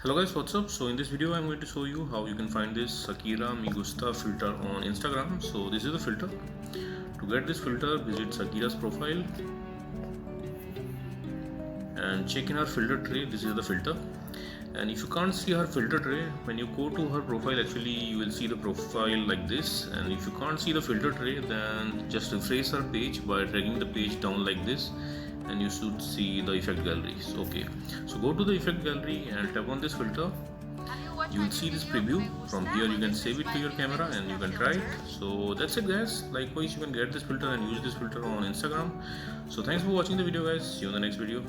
Hello guys, what's up? So in this video I'm going to show you how you can find this Shakira Me Gusta filter on Instagram. So this is the filter. To get this filter, visit Shakira's profile and check in her filter tray. This is the filter. And if you can't see her filter tray, when you go to her profile, actually you will see the profile like this. And if you can't see the filter tray, then just refresh her page by dragging the page down like this, and you should see the effect galleries. Okay, so go to the effect gallery and tap on this filter. You will see this preview. From here you can save it to your camera and you can try it. So that's it guys. Likewise, you can get this filter and use this filter on Instagram. So thanks for watching the video guys. See you in the next video.